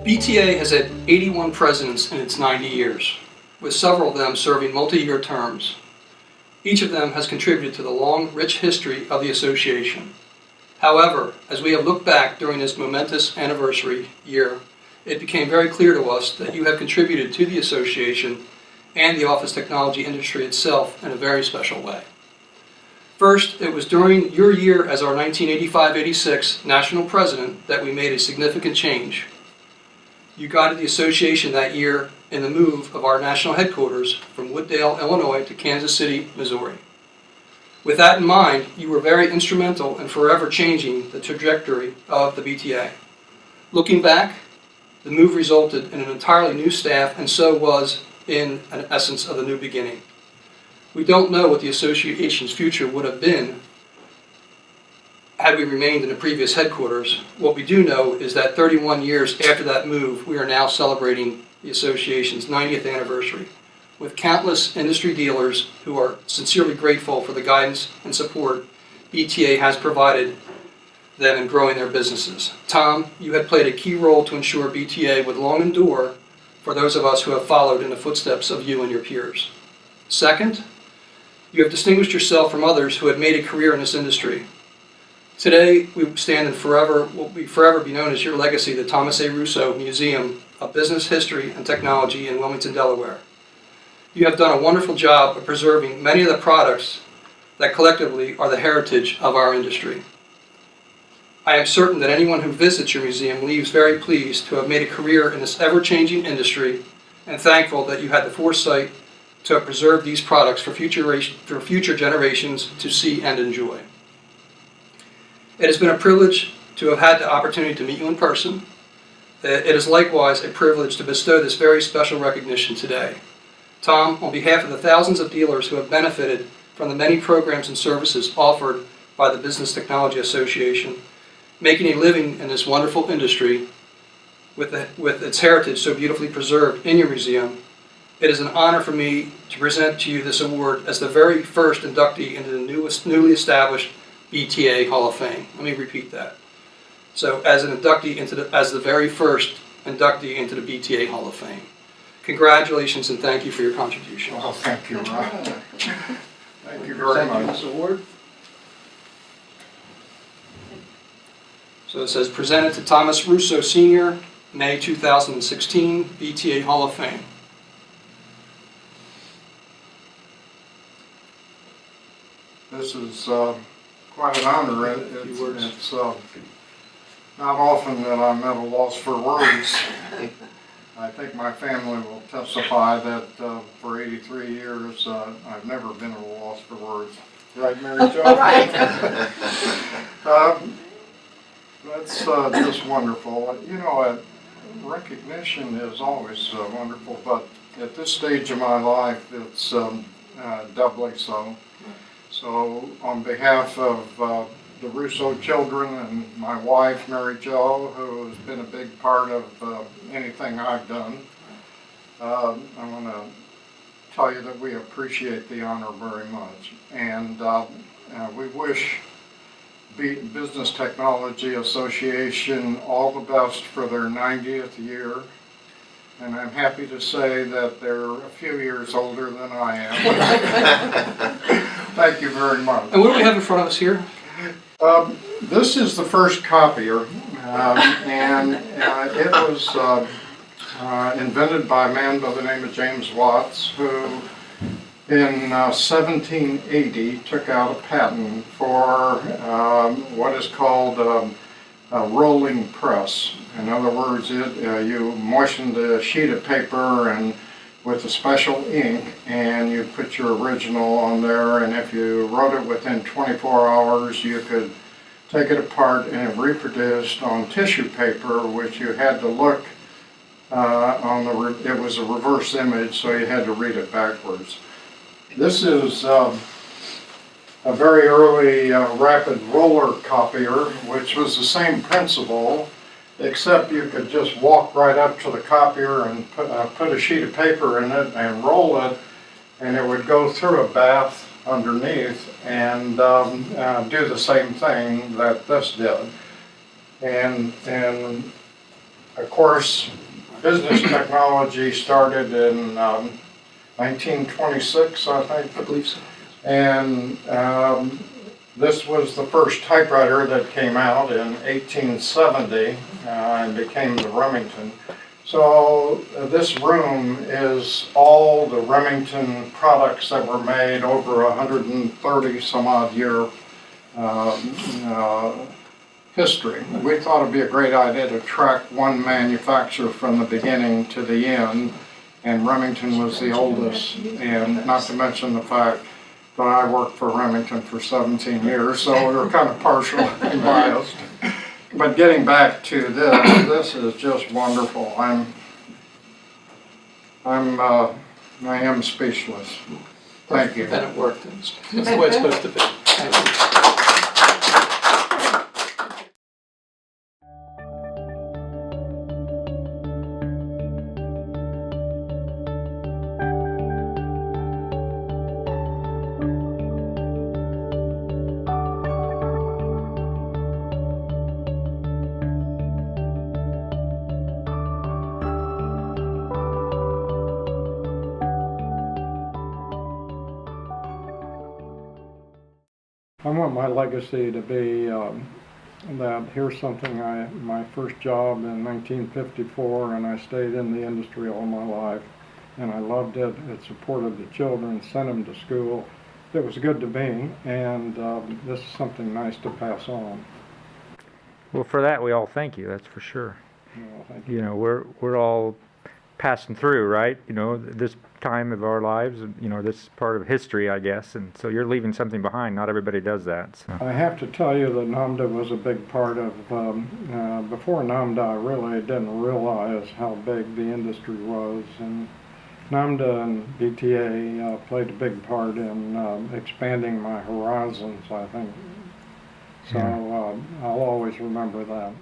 BTA has had 81 presidents in its 90 years, with several of them serving multi-year terms. Each of them has contributed to the long, rich history of the association. However, as we have looked back during this momentous anniversary year, it became very clear to us that you have contributed to the association and the office technology industry itself in a very special way. First, it was during your year as our 1985-86 national president that we made a significant change. You guided the association that year in the move of our national headquarters from Wooddale, Illinois to Kansas City, Missouri. With that in mind, you were very instrumental in forever changing the trajectory of the BTA. Looking back, the move resulted in an entirely new staff, and so was in an essence of the new beginning. We don't know what the association's future would have been had we remained in the previous headquarters. What we do know is that 31 years after that move, we are now celebrating the association's 90th anniversary, with countless industry dealers who are sincerely grateful for the guidance and support BTA has provided them in growing their businesses. Tom, you had played a key role to ensure BTA would long endure for those of us who have followed in the footsteps of you and your peers. Second, you have distinguished yourself from others who had made a career in this industry. Today, we stand in what will forever be known as your legacy, the Thomas A. Russo Museum of Business History and Technology in Wilmington, Delaware. You have done a wonderful job of preserving many of the products that collectively are the heritage of our industry. I am certain that anyone who visits your museum leaves very pleased to have made a career in this ever-changing industry and thankful that you had the foresight to have preserved these products for future generations to see and enjoy. It has been a privilege to have had the opportunity to meet you in person. It is likewise a privilege to bestow this very special recognition today. Tom, on behalf of the thousands of dealers who have benefited from the many programs and services offered by the Business Technology Association, making a living in this wonderful industry with its heritage so beautifully preserved in your museum, it is an honor for me to present to you this award as the very first inductee into the newly established BTA Hall of Fame. Let me repeat that. So, as an inductee as the very first inductee into the BTA Hall of Fame. Congratulations and thank you for your contribution. Well, thank you, Rob. Thank you very much. This award. So it says, presented to Thomas Russo Sr., May 2016, BTA Hall of Fame. This is quite an honor. It's not often that I'm at a loss for words. I think my family will testify that for 83 years I've never been at a loss for words. Right, Mary Jo? Right. That's just wonderful. You know, recognition is always wonderful, but at this stage of my life it's doubly so. So on behalf of the Russo children and my wife, Mary Jo, who has been a big part of anything I've done, I want to tell you that we appreciate the honor very much. And we wish Business Technology Association all the best for their 90th year. And I'm happy to say that they're a few years older than I am. Thank you very much. And what do we have in front of us here? This is the first copier, and it was invented by a man by the name of James Watts, who in 1780 took out a patent for what is called a rolling press. In other words, you moistened a sheet of paper and with a special ink, and you put your original on there, and if you wrote it within 24 hours, you could take it apart and it reproduced on tissue paper, which you had to look it was a reverse image, so you had to read it backwards. This is a very early rapid roller copier, which was the same principle, except you could just walk right up to the copier and put a sheet of paper in it and roll it, and it would go through a bath underneath and do the same thing that this did. And of course, business technology started in 1926, I think. I believe so. And this was the first typewriter that came out in 1870 and became the Remington. So this room is all the Remington products that were made over 130 some odd year history. We thought it'd be a great idea to track one manufacturer from the beginning to the end, and Remington was the oldest, and not to mention the fact that I worked for Remington for 17 years, so we were kind of partial and biased. But getting back to this is just wonderful. I am speechless. Thank you. Then it worked. It's the way it's supposed to be. Thank you. I want my legacy to be that here's something my first job in 1954, and I stayed in the industry all my life, and I loved it. It supported the children, sent them to school. It was good to me, and this is something nice to pass on. Well, for that we all thank you. That's for sure. Well, thank you. You know, we're all passing through, right? You know, this time of our lives, you know, this is part of history, I guess, and so you're leaving something behind. Not everybody does that. So. I have to tell you that NOMDA was a big part of, before NOMDA I really didn't realize how big the industry was, and NOMDA and BTA played a big part in expanding my horizons, I think. So I'll always remember that.